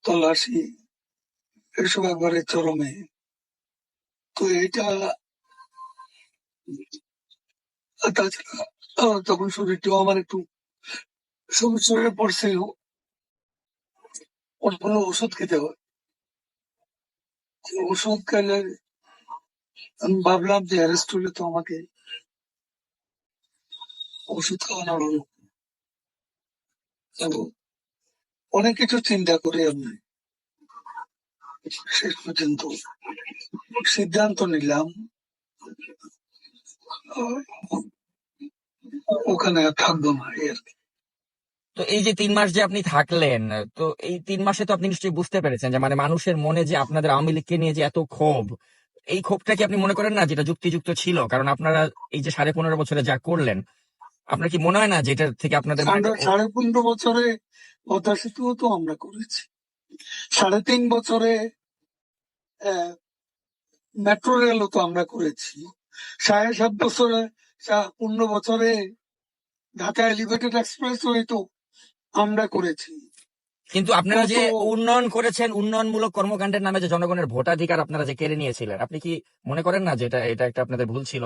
তল্লাশি, এসব একবারে চরমে। তো এটা তাছাড়া তখন শরীরটাও আমার একটু সমস্যা হয়ে পড়ছিল, অল্প ওষুধ খেতে হয়। ওষুধ খেলে আমি ভাবলাম যে অ্যারেস্ট হলে তো আমাকে ওষুধ খাওয়ানো হলো। এবং অনেক কিছু চিন্তা করে আমি শেষ পর্যন্ত সিদ্ধান্ত নিলাম ওখানে আর থাকবো না এর। তো এই যে 3 মাস যে আপনি থাকলেন, তো এই 3 মাসে তো আপনি নিশ্চয়ই বুঝতে পেরেছেন যে মানে মানুষের মনে যে আপনাদের আওয়ামী লীগকে নিয়ে যে এত ক্ষোভ, এই ক্ষোভটা কি আপনি মনে করেন না যেটা যুক্তিযুক্ত ছিল? কারণ আপনারা এই যে 15.5 বছরে যা করলেন, আপনার কি মনে হয় না যে এটা থেকে আপনাদের আমরা 15.5 বছরে পদ্মা সেতুও তো আমরা করেছি, 3.5 বছরে মেট্রো রেলও তো আমরা করেছি, 7.5 বছরে 15 বছরে ঢাকা এলিভেটেড এক্সপ্রেস ওয়ে তো আমরা করেছি। কিন্তু আপনারা যে উন্নয়ন করেছেন, উন্নয়নমূলক কর্মকাণ্ডের নামে যে জনগণের ভোটাধিকার আপনারা যে কেড়ে নিয়েছিলেন, আপনি কি মনে করেন না যে এটা একটা আপনাদের ভুল ছিল?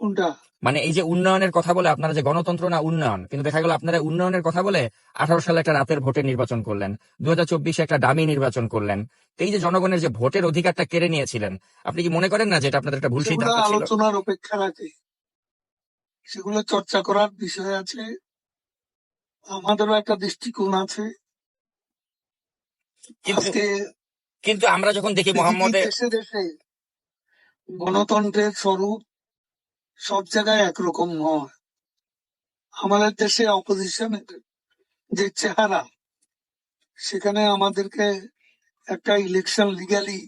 কোনটা? মানে এই যে উন্নয়নের কথা বলে আপনারা যে গণতন্ত্র না উন্নয়ন, কিন্তু দেখা গেল আপনারা উন্নয়নের কথা বলে 18 সালে একটা রাতের ভোটে নির্বাচন করলেন, 2024 একটা ডামি নির্বাচন করলেন। তো এই যে জনগণের যে ভোটের অধিকারটা কেড়ে নিয়েছিলেন, আপনি কি মনে করেন না যে এটা আপনাদের একটা ভুল সেগুলো সিদ্ধান্ত ছিল? আলোচনার অপেক্ষা রাখে, সেগুলো চর্চা করার বিষয় আছে। আমাদেরও একটা দৃষ্টিকোণ আছে। কিন্তু আজকে কিন্তু আমরা যখন দেখি পৃথিবীর মোহাম্মদে, দেশে দেশে গণতন্ত্রের স্বরূপ সব জায়গায় একরকম নয়। আমাদের দেশে অপোজিশনের যে চেহারা, সেখানে আমাদেরকে একটা ইলেকশন লিগালি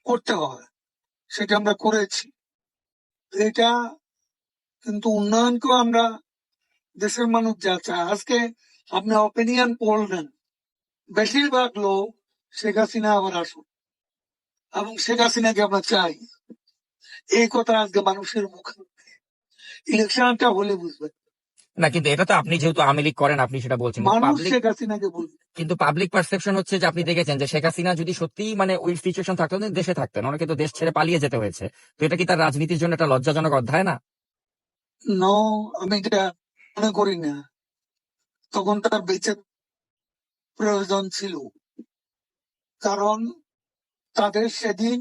করতে হয়, সেটা আমরা করেছি। এটা কিন্তু উন্নয়নকেও আমরা, দেশের মানুষ যা চায়, আজকে আপনি অপিনিয়ন পোল নেন, বেশিরভাগ লোক শেখ হাসিনা আবার আসুন, এবং শেখ হাসিনাকে আমরা চাই, এই কথা আজকে মানুষের মুখে। ইলেকশনটা হলে বুঝবেন, না কিন্তু এটা তো আপনি যেহেতু আওয়ামী লীগ করেন আপনি সেটা বলছেন, কিন্তু মানুষ পাবলিক শেখ হাসিনাকে বলবে। কিন্তু পাবলিক পারসেপশন হচ্ছে যে আপনি দেখেছেন যে শেখ হাসিনা যদি সত্যি মানে ওই সিচুয়েশন থাকতো না, দেশে থাকতেন, ওনাকে তো দেশ ছেড়ে পালিয়ে যেতে হয়েছে। তো এটা কি তার রাজনীতির জন্য একটা লজ্জাজনক অধ্যায় না? নো, আমি এটা মনে করি না। তখন তার বেঁচে প্রয়োজন ছিল, কারণ তাদের সেদিন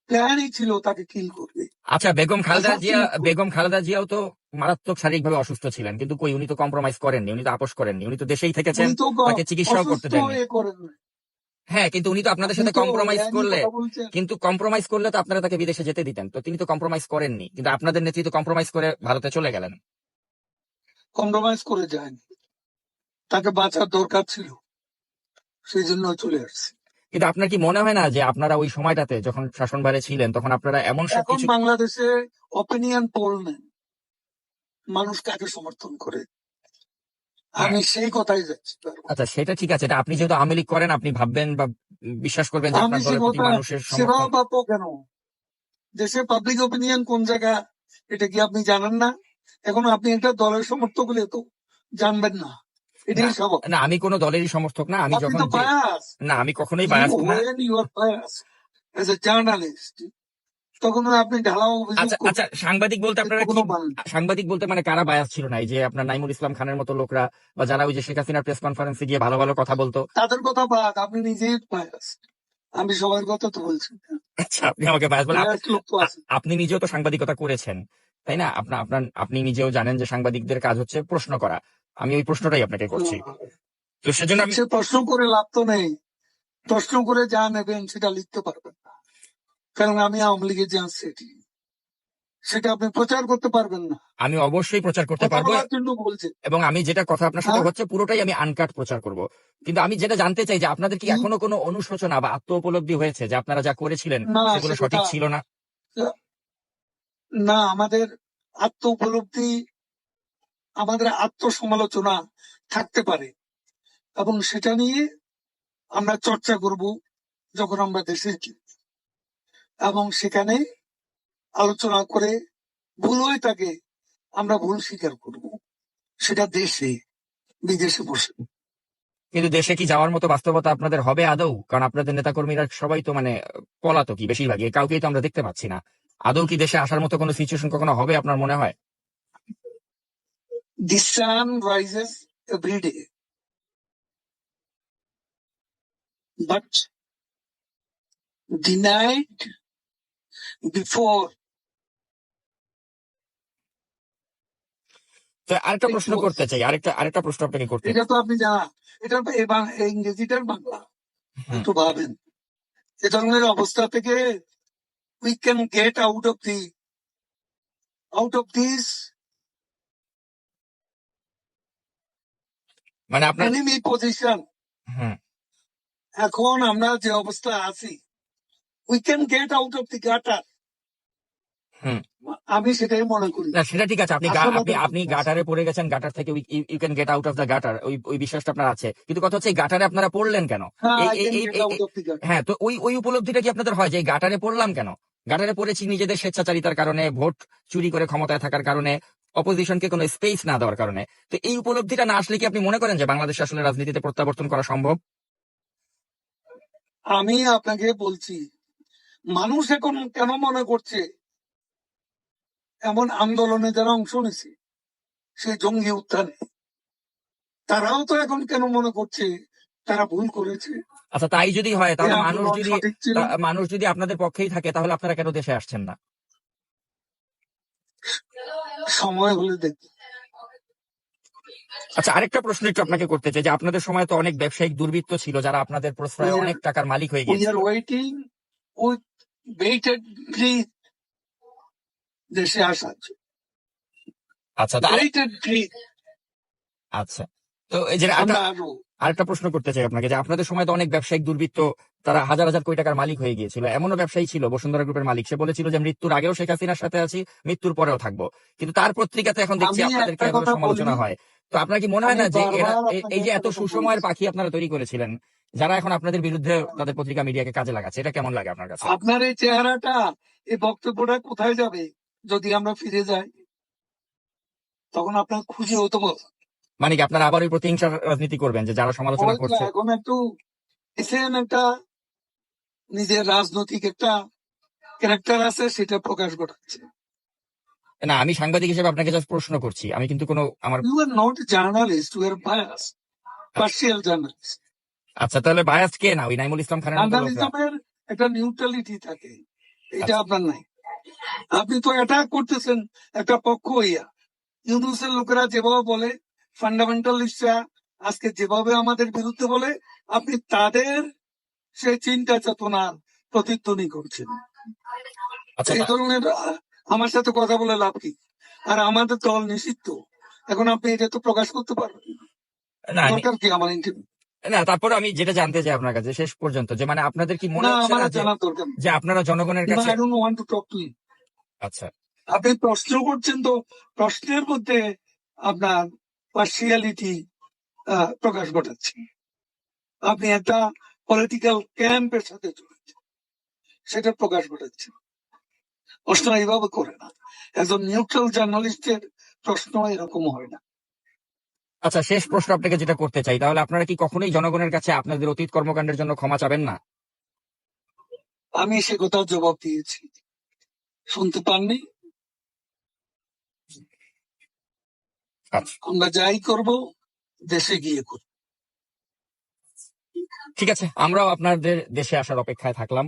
প্ল্যানই ছিল তাকে কিল করবে, আচ্ছা, অ্যাসাসিনেট করবে। বেগম খালেদা জিয়াও তো মারাত্মক শারীরিকভাবে অসুস্থ ছিলেন, কিন্তু কই উনি তো কম্প্রোমাইজ করেননি, উনি তো আপোষ করেননি, উনি তো দেশেই থেকেছেন, উনি তো তাকে চিকিৎসাও করতে অসুস্থ দেননি। হয়ে করেন না। হ্যাঁ, কিন্তু উনি তো আপনাদের আপনি সাথে তো কম্প্রোমাইজ একই করলে, কথা বলছেন। তো আপনারা তাকে বিদেশে যেতে দিতেন, তো তিনি তো কম্প্রোমাইজ করেননি, কিন্তু আপনাদের নেত্রী তো কম্প্রোমাইজ করে ভারতে চলে গেলেন। কম্প্রোমাইজ করে যায়নি, তাকে বাঁচার দরকার ছিল, সেই জন্য চলে আসছে। কিন্তু আপনার কি মনে হয় না যে আপনারা ওই সময়টাতে যখন শাসনভারে ছিলেন তখন আপনারা এমন এখন সবকিছু, বাংলাদেশে অপিনিয়ন পোল নেন, মানুষ কাকে সমর্থন করে, হ্যাঁ আমি সেই কথাই যাচ্ছি। আচ্ছা সেটা ঠিক আছে, এটা আপনি যেহেতু আওয়ামী লীগ করেন আপনি ভাববেন বা বিশ্বাস করবেন যে আমি আপনার সে দলের প্রতি কথা মানুষের সেভাবে সমর্থন। পাবো কেন? দেশে পাবলিক ওপিনিয়ন কোন জায়গা, এটা কি আপনি জানেন না? এখন আপনি একটা দলের সমর্থক হলে তো জানবেন না, না, এটাই স্বাভাবিক। না আমি কোনো দলেরই সমর্থক না, আমি আপনি যখন তো যে, বায়াস। না আমি কখনোই ইউ বায়াস্ট না। When you are bias as a journalist, তখন আপনি ঢালাও অভিযোগ আচ্ছা আচ্ছা, করবেন, সাংবাদিক বলতে এটা আপনারা কি, কখনো মানেন না। সাংবাদিক বলতে মানে কারা বায়াস ছিল না? এই যে আপনার নাইমুল ইসলাম খানের মতো লোকরা, বা যারা ওই যে শেখ হাসিনার প্রেস কনফারেন্সে গিয়ে ভালো ভালো কথা বলতো। তাদের কথা বাদ, আপনি নিজেই বায়াস। আমি সবার কথা তো বলছি না, আচ্ছা আপনি আমাকে বায়াস বলেন? বায়াস লোক তো আছে। আপনি নিজেও তো সাংবাদিকতা করেছেন, তাই না? আপনার আপনার আপনি নিজেও জানেন যে সাংবাদিকদের কাজ হচ্ছে প্রশ্ন করা। আমি ওই প্রশ্নটাই আপনাকে করছি। তো সেজন্য আমি, সে প্রশ্ন করে লাভ তো নেই, প্রশ্ন করে যা নেবেন সেটা লিখতে পারবেন না, কারণ আমি আওয়ামী লীগের যে সেটি, সেটা আপনি প্রচার করতে পারবেন না। আমি অবশ্যই প্রচার করতে কথা পারবো, বলার জন্য বলছেন। এবং আমি যেটা কথা আপনার সাথে হ্যাঁ, হচ্ছে পুরোটাই আমি আনকাট প্রচার করব। কিন্তু আমি যেটা জানতে চাই যে আপনাদের কি কি? এখনো কোনো অনুশোচনা বা আত্ম উপলব্ধি হয়েছে যে আপনারা যা করেছিলেন না, সেগুলো সে সঠিক কথা ছিল না? না। আমাদের আত্ম উপলব্ধি, আমাদের আত্মসমালোচনা থাকতে পারে, এবং সেটা নিয়ে আমরা চর্চা করব যখন আমরা দেশে যাই, এবং সেখানে আলোচনা করে ভুল হয়ে থাকে আমরা ভুল স্বীকার করব, সেটা দেশে বিদেশে বসে। কিন্তু দেশে কি যাওয়ার মতো বাস্তবতা আপনাদের হবে আদৌ? কারণ আপনাদের নেতাকর্মীরা সবাই তো মানে পলাতকই বেশিরভাগই, কাউকেই তো আমরা দেখতে পাচ্ছি না। আদৌ কি দেশে আসার মতো কোনো সিচুয়েশন কখনো হবে আপনার মনে হয়? The sun rises every day, but the night before, তো আরেকটা it প্রশ্ন was. করতে চাই, আরেকটা প্রশ্ন আপনাকে করতে এটা তো আপনি জানা, এটা এই ইংরেজিটার বাংলা। হুম, একটু ভাবেন, এ ধরনের অবস্থা থেকে we can get out of this মানে আপনার enemy position. হুম এখন আমরা যে অবস্থা আছি, we can get out of the gutter. হুম আমি সেটাই মনে করি। না সেটা ঠিক আছে, আসলে আপনি গাটারে পড়ে গেছেন, গাটার থেকে you can get out of the gutter, ওই বিশ্বাসটা আপনার আছে, কিন্তু কথা হচ্ছে এই গাটারে আপনারা পড়লেন কেন? হ্যাঁ, এই I এই can এই get এই- out এই- of the gutter. হ্যাঁ, তো ওই উপলব্ধিটা কি আপনাদের হয় যে এই গাটারে পড়লাম কেন? গাটারে পড়েছি নিজেদের স্বেচ্ছাচারিতার কারণে, ভোট চুরি করে ক্ষমতায় থাকার কারণে, অপোজিশনকে কোনো স্পেস না দেওয়ার কারণে। তো এই উপলব্ধিটা না আসলে কি আপনি মনে করেন যে বাংলাদেশে আসলে রাজনীতিতে প্রত্যাবর্তন করা সম্ভব? আমি আপনাকে বলছি, মানুষ এখন কেন মনে করছে, এমন আন্দোলনে যারা অংশ নিছে, সেই জঙ্গি উত্থানে, তারাও তো এখন কেন মনে করছে তারা ভুল করেছে, আচ্ছা, তাই যদি হয় এই তাহলে আন্দোলন সঠিক ছিল। মানুষ যদি আপনাদের পক্ষেই থাকে তাহলে আপনারা কেন দেশে আসছেন না? সময় হলে দেখবে। আচ্ছা, আরেকটা প্রশ্ন একটু আপনাকে করতে চাই যে আপনাদের সময় তো অনেক ব্যবসায়িক দুর্বৃত্ত ছিল যারা আপনাদের প্রশ্রয়ে অনেক টাকার মালিক হয়ে We গিয়েছিল। are waiting with bated breath দেশে আসার জন্য। আচ্ছা, Bated breath, আচ্ছা, তো এই যে আমরা আসবো। আরেকটা প্রশ্ন করতে চাই আপনাকে যে আপনাদের সময় তো অনেক ব্যবসায়িক দুর্বৃত্ত, তারা হাজার হাজার কোটি টাকার মালিক হয়ে গিয়েছিল। এমনও ব্যবসায়ী ছিল বসুন্ধরা গ্রুপের মালিক, সে বলেছিল যে মৃত্যুর আগেও শেখ হাসিনার সাথে আছি, মৃত্যুর পরেও থাকবো, কিন্তু তার পত্রিকাতে এখন দেখছি আমি আপনাদেরকে একটা এভাবে কথা বলি, সমালোচনা হয়। তো আপনার কি মনে হয় আমি না যে এরা বারবার এই আপনাকে যে একটা এত কথা সুসময়ের বলেছি, পাখি আপনারা তৈরি করেছিলেন, যারা এখন আপনাদের বিরুদ্ধে তাদের পত্রিকা মিডিয়াকে কাজে লাগাচ্ছে, এটা কেমন লাগে আপনার কাছে? আপনার এই চেহারাটা, এই বক্তব্যটা কোথায় যাবে যদি আমরা ফিরে যাই? তখন আপনার খুশি হতো বল। মানে কি আপনারা আবার ওই প্রতিহিংসার রাজনীতি করবেন যে যারা সমালোচনা ওই তো করছে? এখন একটু এসেন, একটা নিজের রাজনৈতিক একটা ক্যারেক্টার আছে, সেটা প্রকাশ ঘটাচ্ছে। না, আমি সাংবাদিক হিসেবে আপনাকে জাস্ট প্রশ্ন করছি, আমি কিন্তু কোনো আমার you are not journalist, you are bias, partial journalist. আচ্ছা, তাহলে বায়াস কে না ওই নাইমুল ইসলাম খানের মতো লোকরা? জার্নালিজমের একটা নিউট্রালিটি থাকে, এটা আচ্ছা, আপনার নাই। আপনি তো অ্যাটাক করতেছেন একটা পক্ষ হইয়া। ইউনুসের লোকেরা যেভাবে বলে, ফান্ডামেন্টালিস্টরা আজকে যেভাবে আমাদের বিরুদ্ধে বলে, আপনি তাদের সেই চিন্তা চেতনার প্রতিধ্বনি করছেন। আচ্ছা, এই ধরনের আমার সাথে কথা বলে লাভ কি? আর আমাদের দল নিষিদ্ধ, এখন আপনি এটা তো প্রকাশ করতে পারবেন না। না দরকার কি আমার ইন্টারভিউ? না, তারপরে আমি যেটা জানতে চাই আপনার কাছে শেষ পর্যন্ত, যে মানে আপনাদের কি মনে না, হচ্ছে আমার না যে জানার দরকার নেই। যে আপনারা জনগণের না, কাছে I don't want to talk to you. আচ্ছা আপনি প্রশ্ন করছেন, তো প্রশ্নের মধ্যে আপনার পার্সিয়ালিটি প্রকাশ ঘটাচ্ছে। আপনি একটা পলিটিক্যাল ক্যাম্পের সাথে জড়িত, সেটা প্রকাশ ঘটাচ্ছে। প্রশ্ন এইভাবে করে না, একজন নিউট্রাল জার্নালিস্টের প্রশ্ন এরকম হয় না। আচ্ছা, শেষ প্রশ্ন আপনাকে যেটা করতে চাই, তাহলে আপনারা কি কখনোই জনগণের কাছে আপনাদের অতীত কর্মকাণ্ডের জন্য ক্ষমা চাবেন না? আমি সে কথা জবাব দিয়েছি, শুনতে পাননি? আচ্ছা, আমরা যাই করব দেশে গিয়ে করব। ঠিক আছে, আমরাও আপনাদের দেশে আসার অপেক্ষায় থাকলাম।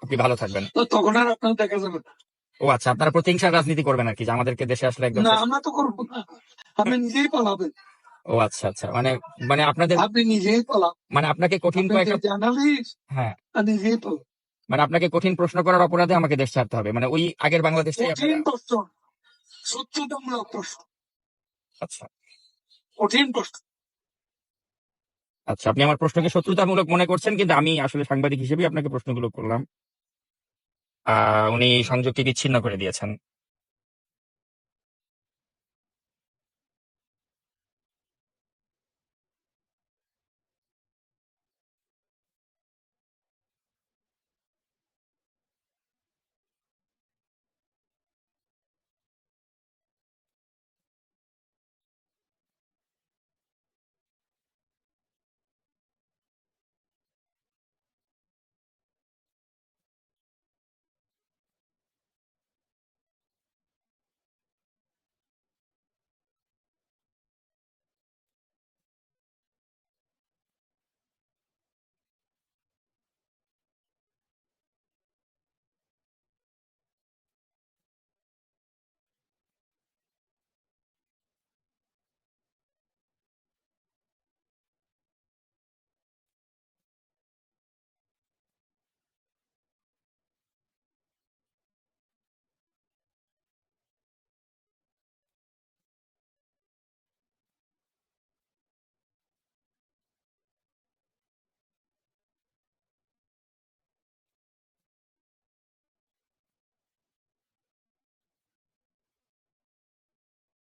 আপনি ভালো থাকবেন। তো তখন আর আপনার দেখা যাবে না। ও আচ্ছা, আপনারা প্রতিহিংসার রাজনীতি করবেন আর কি, যে আমাদেরকে দেশে আসলে একদম না, শেষ। আমরা তো করবো না, আপনি নিজেই পালাবেন। ও আচ্ছা আচ্ছা, মানে মানে আপনাদের আপনি নিজেই পালাবেন, মানে আপনাকে কঠিন আপনি কয়েকটা জার্নালিস্ট, হ্যাঁ, আর নিজেই পালাবেন। মানে আপনাকে কঠিন প্রশ্ন করার অপরাধে আমাকে দেশ ছাড়তে হবে, মানে ওই আগের বাংলাদেশটাই আপনারা। কঠিন প্রশ্ন, সত্যতামূলক প্রশ্ন, আচ্ছা কঠিন প্রশ্ন। আচ্ছা, আপনি আমার প্রশ্নকে শত্রুতামূলক মনে করছেন, কিন্তু আমি আসলে সাংবাদিক হিসেবেই আপনাকে প্রশ্নগুলো করলাম। উনি সংযোগকে বিচ্ছিন্ন করে দিয়েছেন।